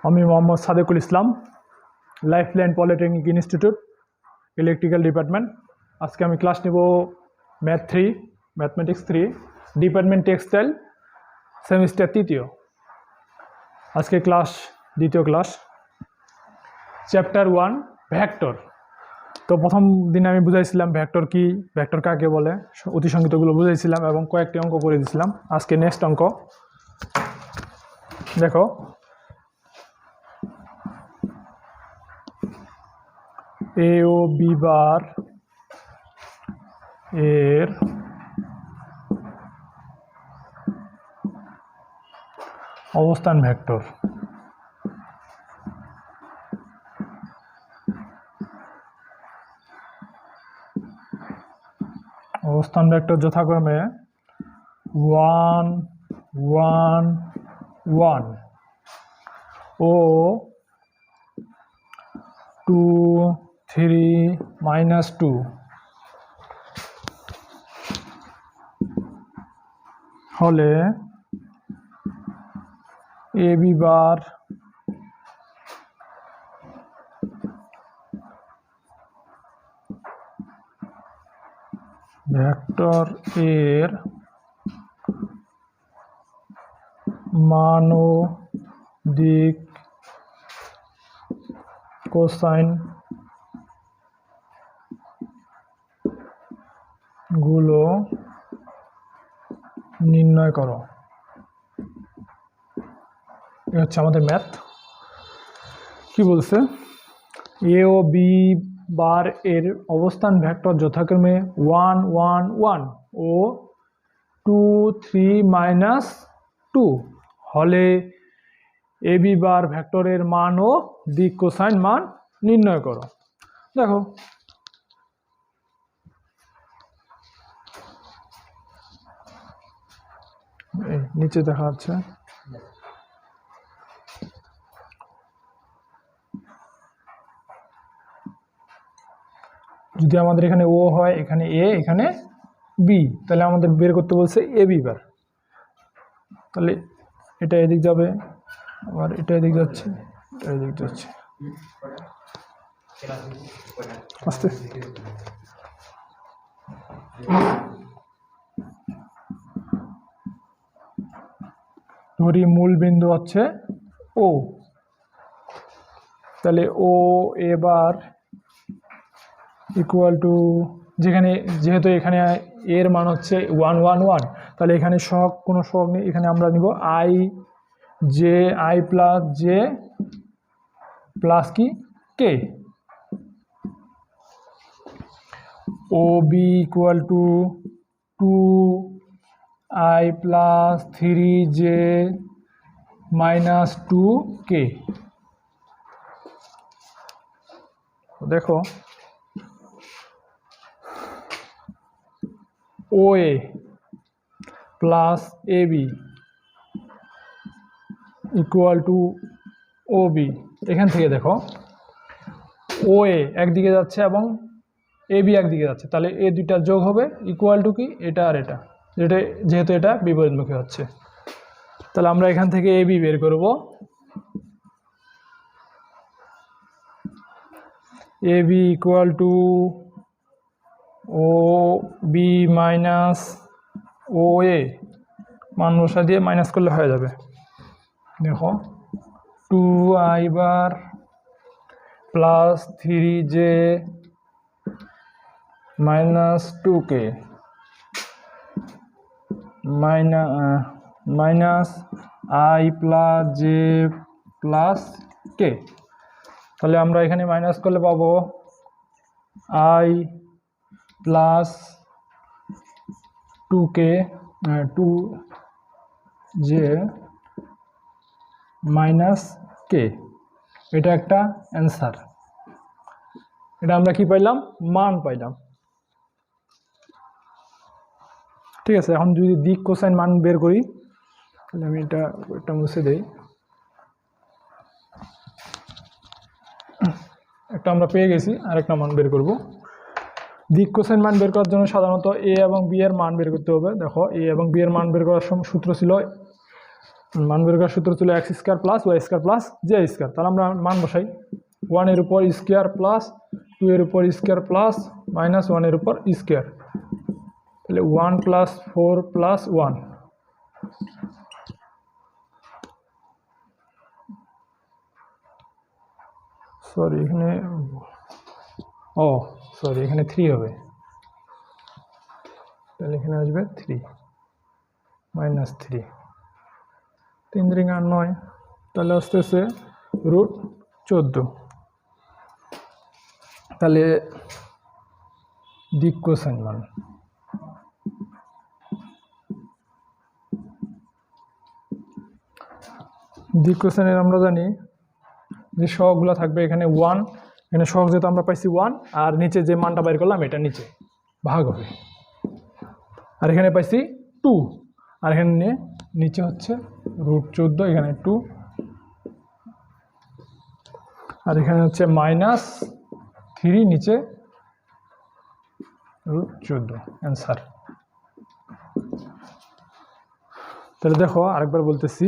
আমি Mohammad Sadequl Islam, lifeline polytechnic institute, electrical department. আজকে আমি ক্লাস নেব ম্যাথমেটিক্স 3, ডিপার্টমেন্ট টেক্সটাইল, সেমিস্টার 3। আজকে দ্বিতীয় ক্লাস, চ্যাপ্টার 1 ভেক্টর। তো প্রথম দিনে আমি বুঝাইছিলাম ভেক্টর কি, ভেক্টর কাকে বলে, অতিসংগীতগুলো বুঝাইছিলাম এবং কয়েকটি অঙ্ক করে দিয়েছিলাম। আজকে নেক্সট অঙ্ক দেখো। এ ও বি বার এর অবস্থান ভেক্টর। অবস্থান ভেক্টর যথাক্রমে 1 1 1 ও 2 3 -2 হলে এ বি বার ভেক্টর এর মান ও দিক কোসাইন গুলো নির্ণয় করো। এ হচ্ছে আমাদের ম্যাথ। কি বলছে? এ ও বি বার এর অবস্থান ভেক্টর যথাক্রমে 1 1 1 ও 2 3 -2 হলে এ বি বার ভেক্টরের মান ও দিক কোসাইন মান নির্ণয় করো। দেখো, নিচে দেখা যাচ্ছে। যদি আমাদের এখানে ও হয়, এখানে এ, এখানে বি, তাহলে আমাদের বের করতে বলছে এ বি বার। তাহলে এটা এদিক যাবে, আবার এটা এদিক যাচ্ছে, এটা এদিক যাচ্ছে। আস্তে ধরি মূল বিন্দু হচ্ছে ও, তাহলে ও এবার ইকুয়াল টু, যেহেতু এখানে এর মান হচ্ছে 1 1 1, তাহলে এখানে সহগ, কোনো সহগ নেই, এখানে আমরা নিব I J, I plus J plus কি K. O B equal to 2 I plus 3 J -2 K. দেখো, O A plus A B equal to O B. এখান থেকে দেখো, ও এ একদিকে যাচ্ছে এবং এ বি একদিকে যাচ্ছে, তাহলে এ দুইটা যোগ হবে ইকুয়াল টু কি, এটা আর এটা, যেহেতু এটা বিপরীতমুখী হচ্ছে। তাহলে আমরা এখান থেকে এ বি বের করব। A B equal to O B minus O A, মান বসা দিয়ে মাইনাস করলে হয়ে যাবে। দেখো, 2 I bar plus 3 J -2 K minus I plus J plus K. তাহলে আমরা এখানে মাইনাস করলে পাবো I plus 2 K 2 J minus K. এটা একটা অ্যান্সার। এটা আমরা কি পাইলাম? মান পাইলাম। ঠিক আছে, এখন যদি দিক কোসাইন মান বের করি, তাহলে আমি এটা মুছে দেই। একটা আমরা পেয়ে গেছি, আরেকটা মান বের করব। দিক কোসাইন মান বের করার জন্য সাধারণত এ এবং বি এর মান বের করতে হবে। দেখো, এ এবং বি এর মান বের করার সূত্র ছিল মান বের করার সূত্র ছিল X square plus Y square plus Z square. তাহলে আমরা মান বসাই, 1 এর উপর স্কোয়ার প্লাস 2 এর উপর স্কোয়ার প্লাস মাইনাস 1 এর উপর স্কোয়ার, তাহলে 1 প্লাস 4 প্লাস 1। সরি এখানে এখানে 3 হবে, তাহলে এখানে আসবে 3 মাইনাস 3, 3 × 9, তাহলে আসতেছে √14। তাহলে দিক কোসাইন মান, দিক কোসাইনের আমরা জানি যে সহগগুলো থাকবে এখানে 1, এখানে সহগ যেহেতু আমরা পাইছি 1, আর নিচে যে মানটা বাইর করলাম এটা নিচে ভাগ হবে, আর এখানে পাইছি 2, আর এখানে নিচে হচ্ছে √14, এখানে 2, আর এখানে হচ্ছে -3 নিচে √14 অ্যান্সার। তাহলে দেখো আরেকবার বলতেছি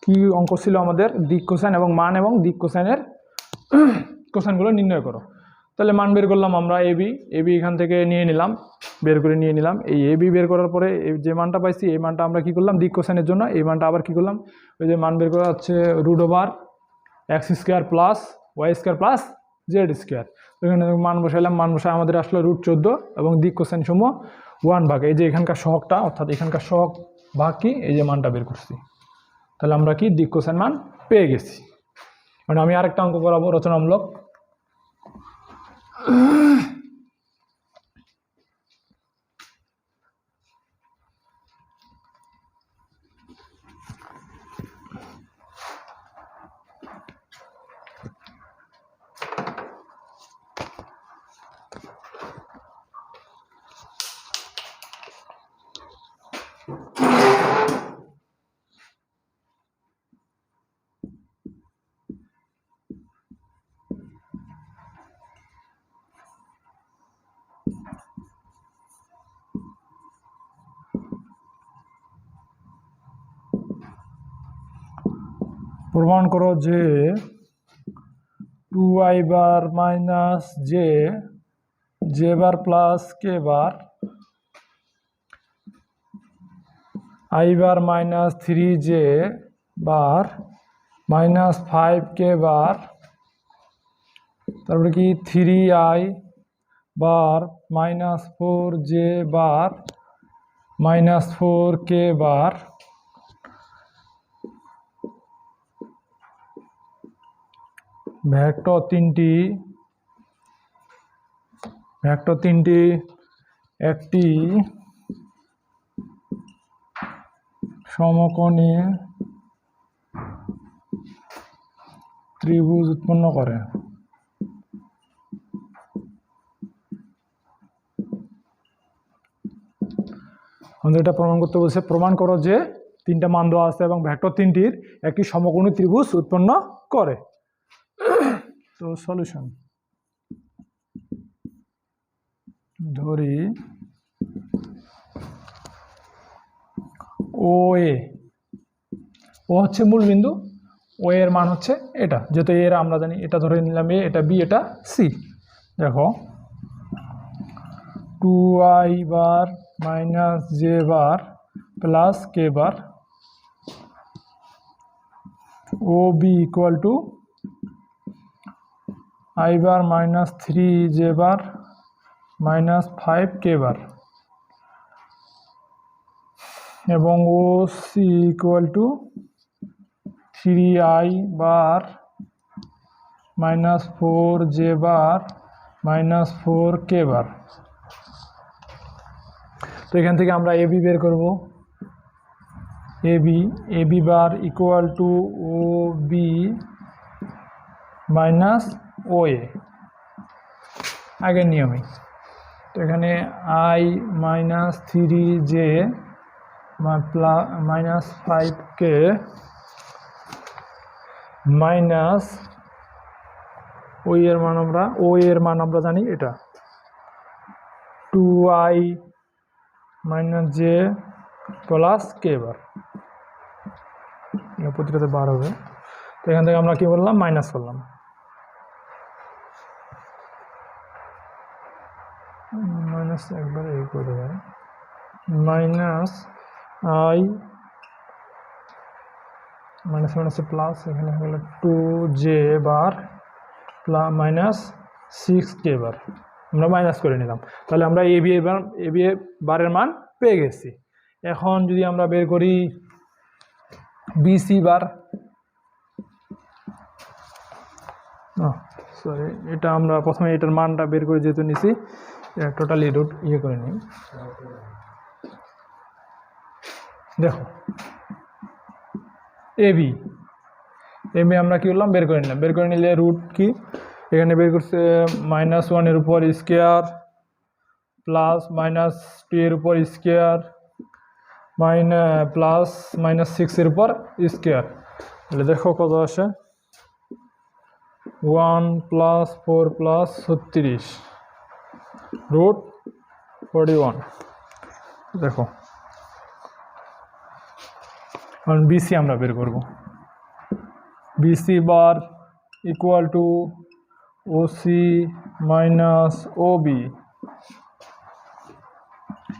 কি অঙ্ক ছিল আমাদের, দিক কোসাইন এবং মান এবং দিক কোসাইনের কোসাইনগুলো নির্ণয় করো। তাহলে মান বের করলাম আমরা এবি এখান থেকে বের করে নিয়ে নিলাম। এই এবি বের করার পরে যে মানটা পাইছি এই মানটা আমরা কি করলাম দিক কোসাইনের জন্য, এই মানটা আবার কি করলাম, ওই যে মান বের করা হচ্ছে √x² plus y² plus z²। এখানে মান বসাইলাম, মান বসায় আমাদের আসলো √14 এবং দিক কোসাইন সমূহ 1 ভাগ, এই যে এখানকার সহগটা অর্থাৎ এখানকার সহগ ভাগ কি এই যে মানটা বের করছি। তাহলে আমরা কি দিক কোসাইন মান পেয়ে গেছি। মানে আমি আরেকটা অঙ্ক করাবো রচনামূলক। প্রমাণ করো যে 2i bar minus J bar plus K bar i bar minus 3j bar minus 5k বার, তারপরে কি 3i bar minus 4j bar minus 4k বার ভেক্টর তিনটি একটি সমকোণী ত্রিভুজ উৎপন্ন করে। আমাদের এটা প্রমাণ করতে বলছে, প্রমাণ করো যে 3টা মান দেওয়া আছে এবং ভেক্টর 3টির একটি সমকোণী ত্রিভুজ উৎপন্ন করে। তো সলিউশন, ধরি ও হচ্ছে মূল বিন্দু, ও এর মান হচ্ছে এটা, যেহেতু এর আমরা জানি, এটা ধরে নিলাম এ, এটা বি, এটা সি। দেখো 2i bar minus J bar plus K bar O B equal to i bar minus 3j bar minus 5k bar এবং O C equal to 3i bar minus 4j bar minus 4k bar. তো এখান থেকে আমরা A B বের করব, A B bar equal to O B minus O A আগের নিয়মে। তো এখানে i minus 3j minus 5k minus O এর মান আমরা জানি এটা 2i minus J plus K বার। প্রতিটাতে বার হবে। তো এখান থেকে আমরা কি বললাম, মাইনাস করলাম, মাইনাস একবারে এই করে দেবে, মাইনাস আই মাইনাস মাইনাসে প্লাস, এখানে হয়ে গেল 2j বার মাইনাস 6k বার, আমরা মাইনাস করে নিলাম। তাহলে আমরা এ বি বারের মান পেয়ে গেছি। এখন যদি আমরা বের করি বিসি বার, সরি এটা আমরা প্রথমে এটার মানটা বের করে যেহেতু নিছি, টোটালি রুট ইয়ে করে নিই। দেখো এবি আমরা কি করলাম, বের করে নিলাম। বের করে নিলে রুট কি, এখানে বের করছে -1 উপর স্কোয়ার প্লাস -2 এর উপর স্কোয়ার প্লাস -6 এর উপর স্কোয়ার। তাহলে দেখো কত আসে, 1 + 4 + 36 √41। দেখো এখন বিসি আমরা বের করব। BC bar equal to OC minus OB.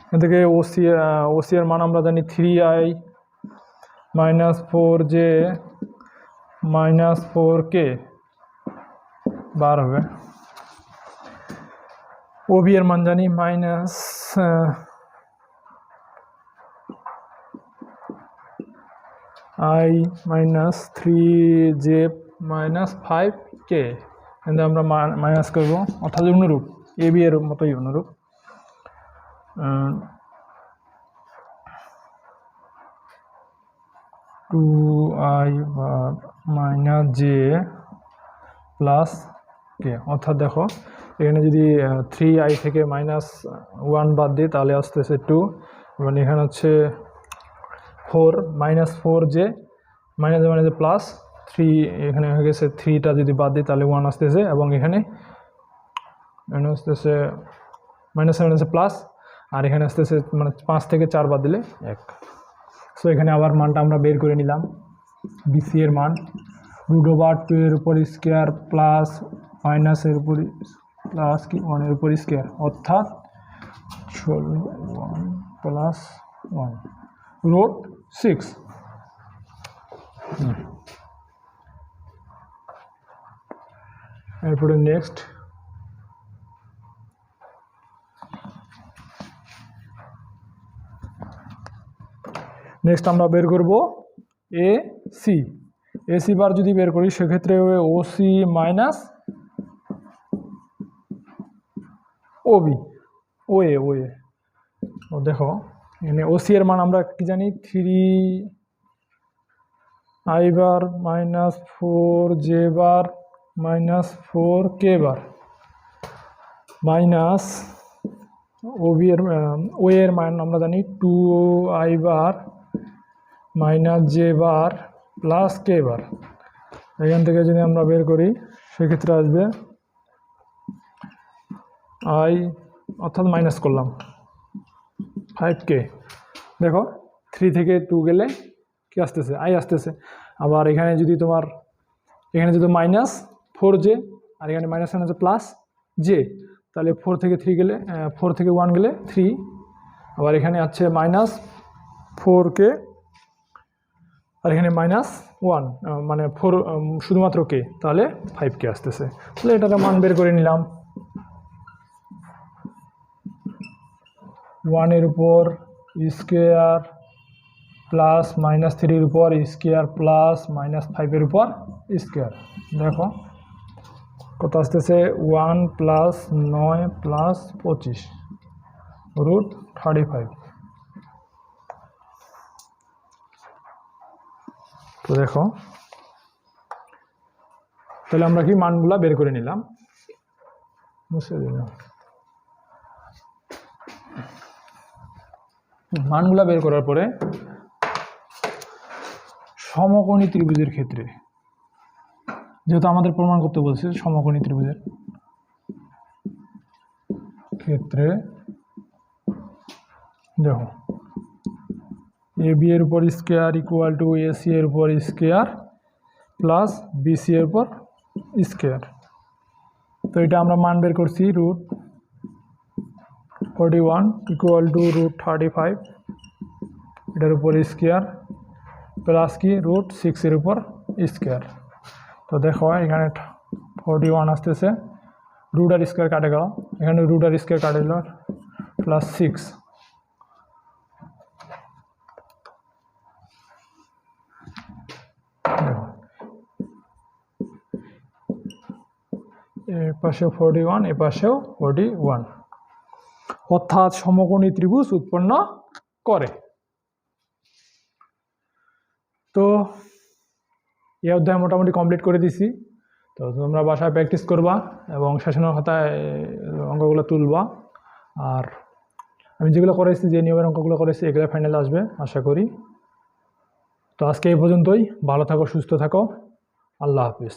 এখান থেকে ওসি এর মান আমরা জানি 3i -4j -4k বার হবে। ওবি এর মান জানি i -3j -5k, কিন্তু আমরা মাইনাস করব, অর্থাৎ অনুরূপ এবি এর মতোই অনুরূপ। 2i বার -j + k, অর্থাৎ দেখো এখানে যদি 3i থেকে -1 বাদ দিই তাহলে আসতেছে 2, এবং এখানে হচ্ছে 4 -4j মানে প্লাস 3, এখানে হয়ে গেছে 3টা যদি বাদ দিই তাহলে 1 আসতেছে, এবং এখানে আসতেছে মাইনাসে প্লাস, আর এখানে আসতেছে মানে 5 থেকে 4 বাদ দিলে 1। সো এখানে আবার মানটা আমরা বের করে নিলাম। বিসি এর মান √2 এর উপর স্কোয়ার প্লাস মাইনাস এর উপর প্লাস কি 1 এর উপর স্কোয়ার, অর্থাৎ 1 + 1 √6। এরপরে নেক্সট আমরা বের করব এসি বার। যদি বের করি সেক্ষেত্রে ওসি মাইনাস ওবি ওএ। দেখো এখানে ওসি এর মান আমরা কি জানি, 3i বার -4j বার -4k বার মাইনাস ওবি এর ওএ এর মান আমরা জানি 2i বার -j বার + k বার। এখান থেকে যদি আমরা বের করি সেক্ষেত্রে আসবে i, অর্থাৎ মাইনাস করলাম 5k। দেখো 3 থেকে 2 গেলে কি আসতেছে, i আসতেছে। আবার এখানে যদি তোমার -4j, আর এখানে +j, তাহলে 4 থেকে 3 গেলে 4 থেকে 1 গেলে 3, আবার এখানে আছে -4k, আর এখানে -1 মানে 4 শুধুমাত্র k, তাহলে 5k আসতেছে। তাহলে এটার মান বের করে নিলাম। 1 এর উপর স্কোয়ার প্লাস -3 এর উপর স্কোয়ার প্লাস -5 এর উপর স্কোয়ার। দেখো কত আসতেছে, 1 + 9 + 25 √35। তো দেখো তাহলে আমরা কি মানগুলা বের করে নিলাম, মুছে দিলাম। মানগুলা বের করার পরে সমকোণী ত্রিভুজের ক্ষেত্রে, যেহেতু আমাদের প্রমাণ করতে বলছে সমকোণী ত্রিভুজের ক্ষেত্রে, দেখো এ বি এর উপর square equal to A C এর উপর স্কোয়ার প্লাস বি সি এর উপর স্কোয়ার। তো এটা আমরা মান বের করছি √41 ইকুয়াল টু √35 এটার উপর স্কোয়ার প্লাস কি √6 এর উপর স্কোয়ার। তো দেখো এখানে 41 আসতেছে, রুট আর স্কোয়ার কাটে গেল, এখানে রুট আর স্কোয়ার কাটে গেল প্লাস 6। এর পাশেও 41, এ পাশেও 41, অর্থাৎ সমকোণী ত্রিভুজ উৎপন্ন করে। তো এই অধ্যায় মোটামুটি কমপ্লিট করে দিছি। তো তোমরা বাসায় প্র্যাকটিস করবা এবং সেশনের খাতায় অঙ্কগুলো তুলবা। আর আমি যেগুলো করেছি, যে নিয়মের অঙ্কগুলো করেছি, এগুলো ফাইনালে আসবে আশা করি। তো আজকে এই পর্যন্তই। ভালো থাকো, সুস্থ থাকো, আল্লাহ হাফিজ।